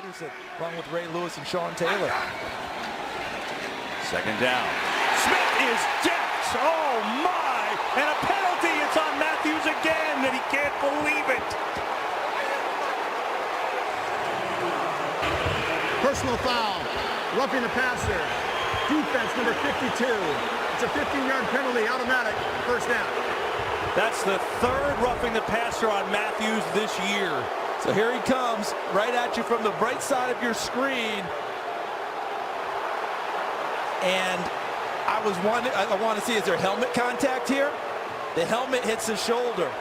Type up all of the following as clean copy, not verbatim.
Richardson, along with Ray Lewis and Sean Taylor. Second down. Smith is decked. Oh my! And a penalty. It's on Matthews again, and he can't believe it. Personal foul. Roughing the passer. Defense number 52. It's a 15-yard penalty, automatic, first down. That's the third roughing the passer on Matthews this year. So here he comes, right at you from the right side of your screen. And I want to see, is there helmet contact here? The helmet hits the shoulder,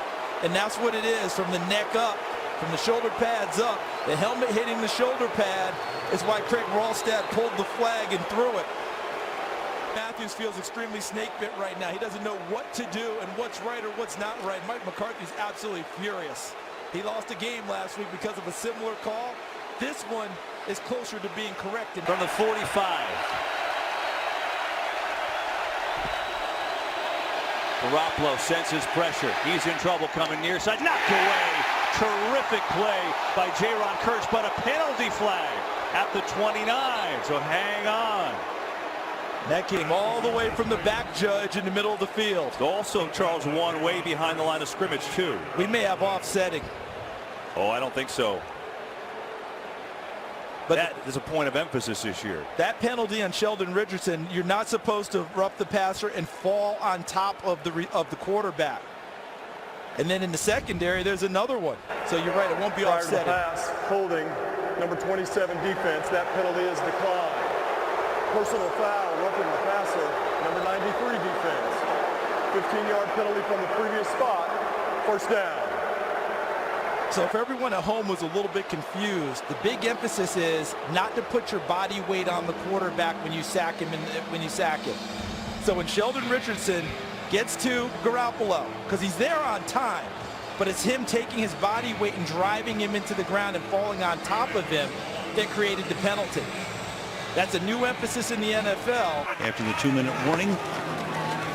and that's what it is, from the neck up, from the shoulder pads up. The helmet hitting the shoulder pad is why Craig Ralstad pulled the flag and threw it. Matthews feels extremely snake bit right now. He doesn't know what to do and what's right or what's not right. Mike McCarthy's absolutely furious. He lost a game last week because of a similar call. This one is closer to being corrected. From the 45. Garoppolo senses pressure. He's in trouble coming near side. Knocked away. Terrific play by Jaron Kurtz, but a penalty flag at the 29. So hang on. That came all the way from the back judge in the middle of the field. Also, Charles, one way behind the line of scrimmage, too. We may have offsetting. Oh, I don't think so. But that is a point of emphasis this year. That penalty on Sheldon Richardson, you're not supposed to rough the passer and fall on top of the quarterback. And then in the secondary, there's another one. So you're right, it won't be offsetting. Pass, holding, number 27 defense. That penalty is declined. Personal foul, roughing the passer, number 93 defense. 15-yard penalty from the previous spot, first down. So if everyone at home was a little bit confused, the big emphasis is not to put your body weight on the quarterback when you sack him. So when Sheldon Richardson gets to Garoppolo, because he's there on time, but it's him taking his body weight and driving him into the ground and falling on top of him that created the penalty. That's a new emphasis in the NFL. After the 2-minute warning,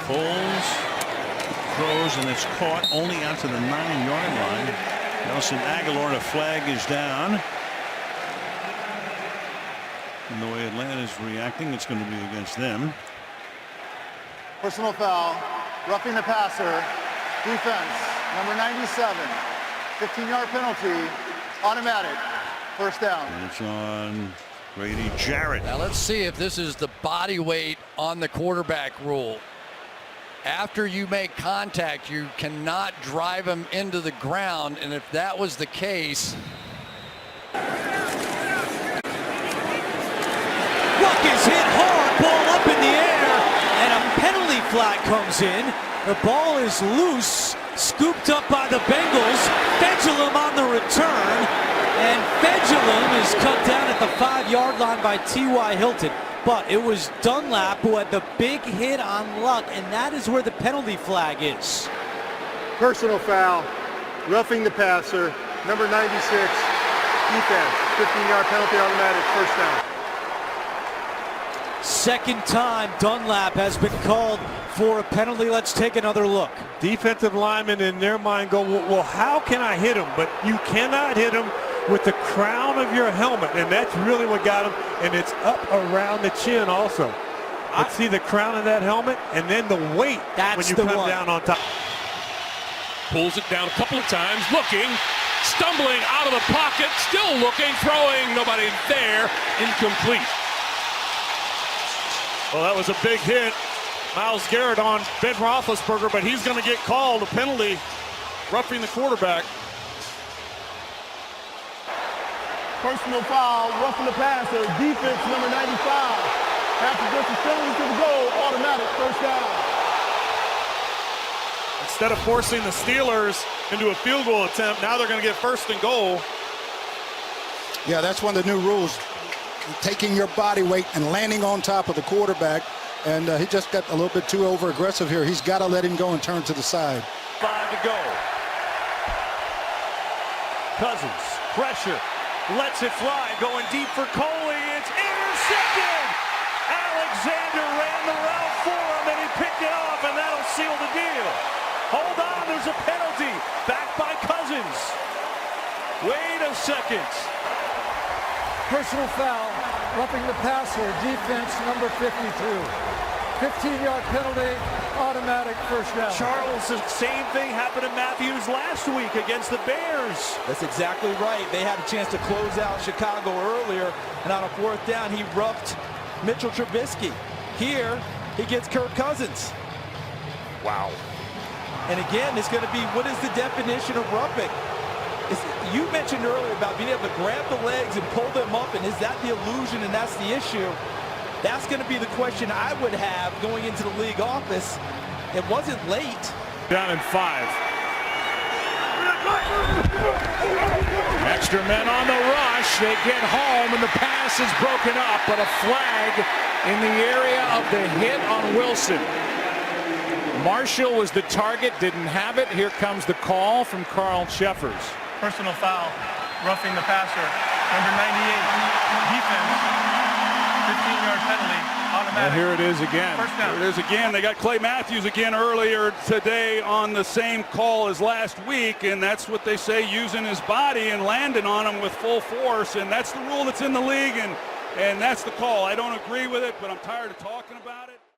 Foles throws, and it's caught only out to the 9-yard line. Nelson Aguilar, the flag is down. And the way Atlanta's reacting, it's going to be against them. Personal foul, roughing the passer, defense, number 97. 15-yard penalty, automatic, first down. And it's on Grady Jarrett. Now let's see if this is the body weight on the quarterback rule. After you make contact, you cannot drive him into the ground, and if that was the case. Luck is hit hard, ball up in the air, and a penalty flag comes in. The ball is loose, scooped up by the Bengals. Fedulum on the return, and Fedulum is cut down at the 5-yard line by T.Y. Hilton. But it was Dunlap who had the big hit on Luck, and that is where the penalty flag is. Personal foul, roughing the passer, number 96, defense, 15-yard penalty, automatic, first down. Second time Dunlap has been called for a penalty. Let's take another look. Defensive linemen in their mind go, well, how can I hit him? But you cannot hit him with the crown of your helmet, and that's really what got him, and it's up around the chin also. But see the crown of that helmet, and then the weight when you come down on top. Pulls it down a couple of times, looking, stumbling out of the pocket, still looking, throwing, nobody there, incomplete. Well, that was a big hit. Myles Garrett on Ben Roethlisberger, but he's going to get called a penalty, roughing the quarterback. Personal foul, roughing the passer, defense, number 95. After distance penalty to the goal, automatic, first down. Instead of forcing the Steelers into a field goal attempt, now they're going to get first and goal. Yeah, that's one of the new rules. Taking your body weight and landing on top of the quarterback. And he just got a little bit too over-aggressive here. He's got to let him go and turn to the side. 5 to go. Cousins, pressure, lets it fly, going deep for Coley. It's intercepted! Alexander ran the route for him, and he picked it off, and that'll seal the deal. Hold on, there's a penalty. Back by Cousins. Wait a second. Personal foul, roughing the passer, defense number 52. 15-yard penalty, automatic first down. Charles, the same thing happened to Matthews last week against the Bears. That's exactly right. They had a chance to close out Chicago earlier, and on a fourth down, he roughed Mitchell Trubisky. Here, he gets Kirk Cousins. Wow. And again, it's going to be, what is the definition of roughing? You mentioned earlier about being able to grab the legs and pull them up, and is that the illusion and that's the issue? That's going to be the question I would have going into the league office. It wasn't late. Down in 5. Extra men on the rush. They get home, and the pass is broken up, but a flag in the area of the hit on Wilson. Marshall was the target, didn't have it. Here comes the call from Carl Cheffers. Personal foul, roughing the passer. Number 98, defense. 15-yard penalty, automatic. Well, here it is again. First down. Here it is again. They got Clay Matthews again earlier today on the same call as last week, and that's what they say, using his body and landing on him with full force, and that's the rule that's in the league, and that's the call. I don't agree with it, but I'm tired of talking about it.